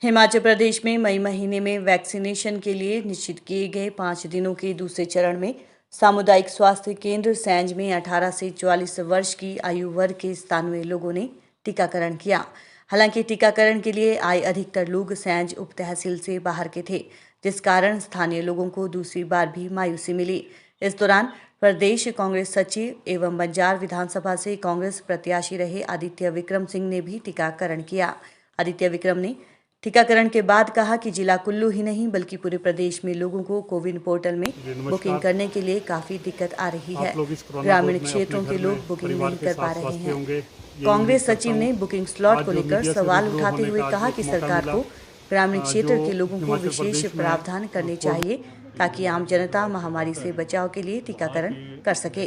हिमाचल प्रदेश में मई महीने में वैक्सीनेशन के लिए निश्चित किए गए 5 दिनों के दूसरे चरण में सामुदायिक स्वास्थ्य केंद्र सैंज में 18 से 44 वर्ष की आयु वर्ग के 97 लोगों ने टीकाकरण किया। हालांकि टीकाकरण के लिए आए अधिकतर लोग सैंज उप तहसील से बाहर के थे, जिस कारण स्थानीय लोगों को दूसरी बार भी मायूसी मिली। इस दौरान प्रदेश कांग्रेस सचिव एवं बंजार विधानसभा से कांग्रेस प्रत्याशी रहे आदित्य विक्रम सिंह ने भी टीकाकरण किया। आदित्य विक्रम ने टीकाकरण के बाद कहा कि जिला कुल्लू ही नहीं बल्कि पूरे प्रदेश में लोगों को कोविन पोर्टल में बुकिंग करने के लिए काफी दिक्कत आ रही है। ग्रामीण क्षेत्रों के लोग बुकिंग नहीं कर पा रहे हैं। कांग्रेस सचिव ने बुकिंग स्लॉट को लेकर सवाल उठाते हुए कहा कि सरकार को ग्रामीण क्षेत्र के लोगों को विशेष प्रावधान करने चाहिए ताकि आम जनता महामारी से बचाव के लिए टीकाकरण कर सके।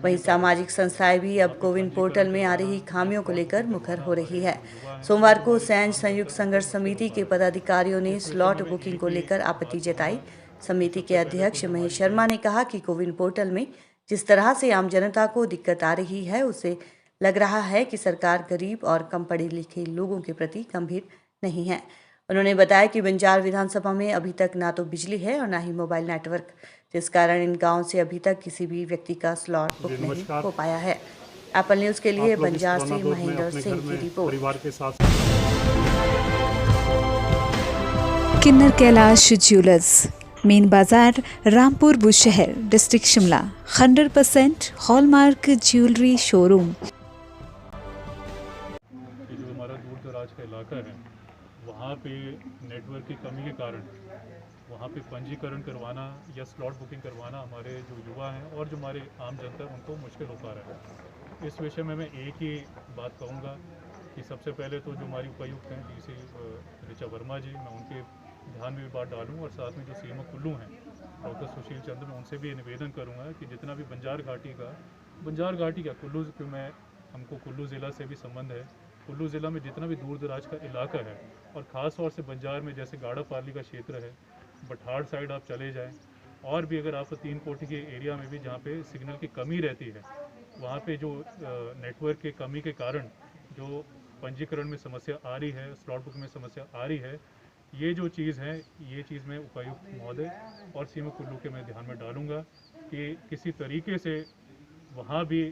वहीं सामाजिक संस्थाएं भी अब कोविन पोर्टल में आ रही खामियों को लेकर मुखर हो रही है। सोमवार को सैंज संयुक्त संघर्ष समिति के पदाधिकारियों ने स्लॉट बुकिंग को लेकर आपत्ति जताई। समिति के अध्यक्ष महेश शर्मा ने कहा कि कोविन पोर्टल में जिस तरह से आम जनता को दिक्कत आ रही है, उससे लग रहा है कि सरकार गरीब और कम पढ़े लिखे लोगों के प्रति गंभीर नहीं है। उन्होंने बताया कि बंजार विधानसभा में अभी तक ना तो बिजली है और ना ही मोबाइल नेटवर्क, जिस कारण इन गांव से अभी तक किसी भी व्यक्ति का स्लॉट बुक नहीं हो पाया है। एप्पल न्यूज के लिए बंजार से महेंद्र सिंह की report. Kinner Kailash jewellers, main Bazaar, Rampur Bushahr, district Shimla. 100% hallmark jewellery showroom. जो हमारा दूर दराज का इलाका है, वहाँ पे नेटवर्क की कमी के कारण वहाँ पे पंजीकरण करवाना या स्लॉट बुकिंग करवाना हमारे जो युवा हैं और जो हमारे आम जनता है उनको मुश्किल हो पा रहा है। इस विषय में मैं एक ही बात कहूँगा कि सबसे पहले तो जो हमारी उपायुक्त हैं डीसी ऋचा वर्मा जी, मैं उनके ध्यान में भी बात डालूँ और साथ में जो सीएमओ कुल्लू हैं डॉक्टर सुशील चंद्र, मैं उनसे भी निवेदन करूँगा कि जितना भी बंजार घाटी का कुल्लू, क्यों मैं हमको कुल्लू ज़िला से भी संबंध है, कुल्लू ज़िला में जितना भी दूर दराज का इलाका है और ख़ास तौर से बंजार में जैसे गाड़ा पाली का क्षेत्र है, बठाड़ साइड आप चले जाएं, और भी अगर आप 3 कोठी के एरिया में भी जहाँ पे सिग्नल की कमी रहती है, वहाँ पे जो नेटवर्क के कमी के कारण जो पंजीकरण में समस्या आ रही है, स्लॉट बुक में समस्या आ रही है, ये जो चीज़ है, ये चीज़ मैं उपायुक्त महोदय और सीएमओ कुल्लू के मैं ध्यान में डालूँगा कि किसी तरीके से वहाँ भी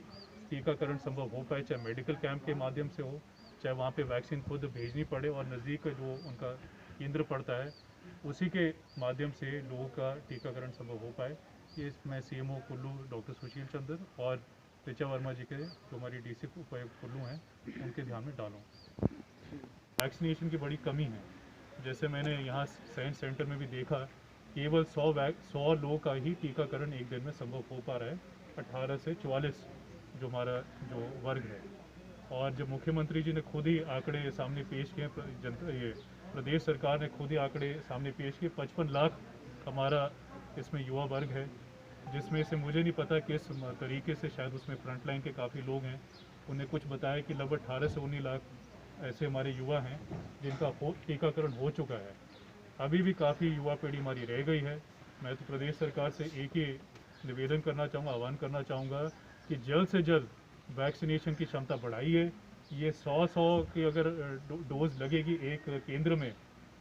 टीकाकरण संभव हो पाए, चाहे मेडिकल कैंप के माध्यम से हो, चाहे वहाँ पे वैक्सीन खुद भेजनी पड़े और नज़दीक का जो उनका केंद्र पड़ता है उसी के माध्यम से लोगों का टीकाकरण संभव हो पाए। ये मैं सीएमओ कुल्लू डॉक्टर सुशील चंद्र और ऋचा वर्मा जी के जो हमारी डीसी उपायुक्त कुल्लू हैं उनके ध्यान में डालूँ। वैक्सीनेशन की बड़ी कमी है, जैसे मैंने यहाँ साइंस सेंटर में भी देखा, केवल 100 लोगों का ही टीकाकरण एक दिन में संभव हो पा रहा है, 18 से 44 जो हमारा जो वर्ग है। और जब मुख्यमंत्री जी ने खुद ही आंकड़े सामने पेश किए, प्रदेश सरकार ने खुद ही आंकड़े सामने पेश किए, 55 लाख हमारा इसमें युवा वर्ग है, जिसमें से मुझे नहीं पता किस तरीके से, शायद उसमें फ्रंटलाइन के काफ़ी लोग हैं, उन्हें कुछ बताया कि लगभग 18 से 19 लाख ऐसे हमारे युवा हैं जिनका टीकाकरण हो चुका है। अभी भी काफ़ी युवा पीढ़ी हमारी रह गई है। मैं तो प्रदेश सरकार से एक ही निवेदन करना चाहूँगा, आह्वान करना चाहूँगा कि जल्द से जल्द वैक्सीनेशन की क्षमता बढ़ाइए। ये 100 की अगर डोज लगेगी एक केंद्र में,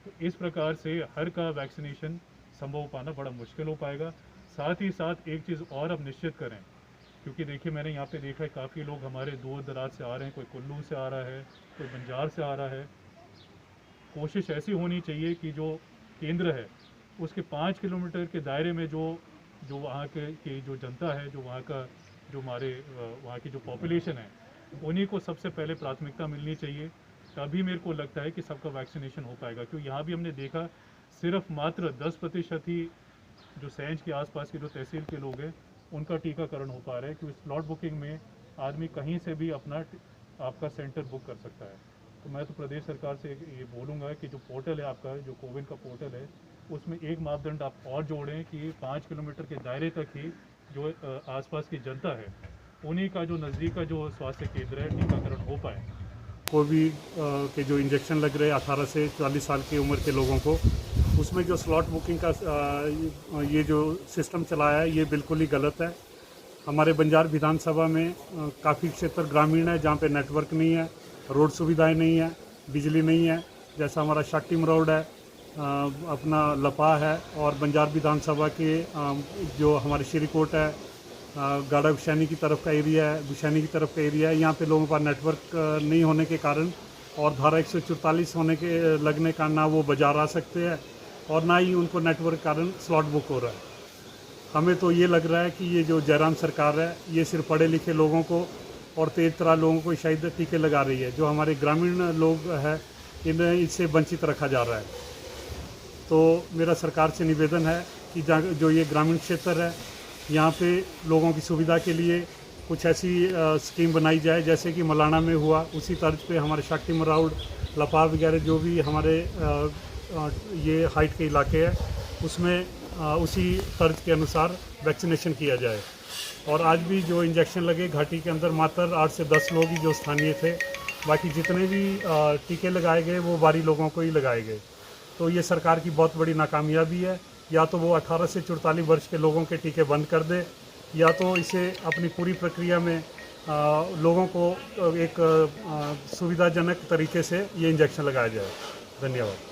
तो इस प्रकार से हर का वैक्सीनेशन संभव हो पाना बड़ा मुश्किल हो पाएगा। साथ ही साथ एक चीज़ और अब निश्चित करें, क्योंकि देखिए मैंने यहाँ पे देखा है काफ़ी लोग हमारे दूर दराज से आ रहे हैं, कोई कुल्लू से आ रहा है, कोई बंजार से आ रहा है। कोशिश ऐसी होनी चाहिए कि जो केंद्र है उसके 5 किलोमीटर के दायरे में जो वहाँ के जो जनता है, जो वहाँ का जो हमारे वहाँ की जो पॉपुलेशन है, उन्हीं को सबसे पहले प्राथमिकता मिलनी चाहिए। तभी मेरे को लगता है कि सबका वैक्सीनेशन हो पाएगा। क्योंकि यहाँ भी हमने देखा सिर्फ मात्र 10% ही जो सैंज के आसपास के जो तहसील के लोग हैं उनका टीकाकरण हो पा रहा है, क्योंकि स्लॉट बुकिंग में आदमी कहीं से भी अपना आपका सेंटर बुक कर सकता है। तो मैं तो प्रदेश सरकार से ये बोलूँगा कि जो पोर्टल है आपका, जो कोविन का पोर्टल है, उसमें एक मापदंड आप और जोड़ें कि 5 किलोमीटर के दायरे तक ही जो आसपास की जनता है उन्हीं का जो नज़दीक का जो स्वास्थ्य केंद्र है टीकाकरण हो पाए। कोविड के जो इंजेक्शन लग रहे हैं 18 से 44 साल की उम्र के लोगों को, उसमें जो स्लॉट बुकिंग का ये जो सिस्टम चलाया है ये बिल्कुल ही गलत है। हमारे बंजार विधानसभा में काफ़ी क्षेत्र ग्रामीण है जहाँ पे नेटवर्क नहीं है, रोड सुविधाएं नहीं है, बिजली नहीं है, जैसा हमारा शाक्टिम रोड है, अपना लपा है, और बंजार विधानसभा के जो हमारे श्रीकोट है, गाड़ा बिशानी की तरफ का एरिया है, बिशानी की तरफ का एरिया है, यहाँ पे लोगों का नेटवर्क नहीं होने के कारण और धारा 144 होने के लगने का ना वो बाज़ार आ सकते हैं और ना ही उनको नेटवर्क के कारण स्लॉट बुक हो रहा है। हमें तो ये लग रहा है कि ये जो जयराम सरकार है ये सिर्फ पढ़े लिखे लोगों को और तेज तरार लोगों को शायद टीके लगा रही है। जो हमारे ग्रामीण लोग हैं इन्हें इससे वंचित रखा जा रहा है। तो मेरा सरकार से निवेदन है कि जो ये ग्रामीण क्षेत्र है यहाँ पे लोगों की सुविधा के लिए कुछ ऐसी स्कीम बनाई जाए जैसे कि मलाना में हुआ, उसी तर्ज पे हमारे शाक्टी मराउड, लपा वगैरह जो भी हमारे ये हाइट के इलाके हैं उसमें उसी तर्ज के अनुसार वैक्सीनेशन किया जाए। और आज भी जो इंजेक्शन लगे घाटी के अंदर मात्र 8 से 10 लोग ही जो स्थानीय थे, बाकी जितने भी टीके लगाए गए वो बाहरी लोगों को ही लगाए गए। तो ये सरकार की बहुत बड़ी नाकामयाबी है। या तो वो 18 से 44 वर्ष के लोगों के टीके बंद कर दे या तो इसे अपनी पूरी प्रक्रिया में लोगों को एक सुविधाजनक तरीके से ये इंजेक्शन लगाया जाए। धन्यवाद।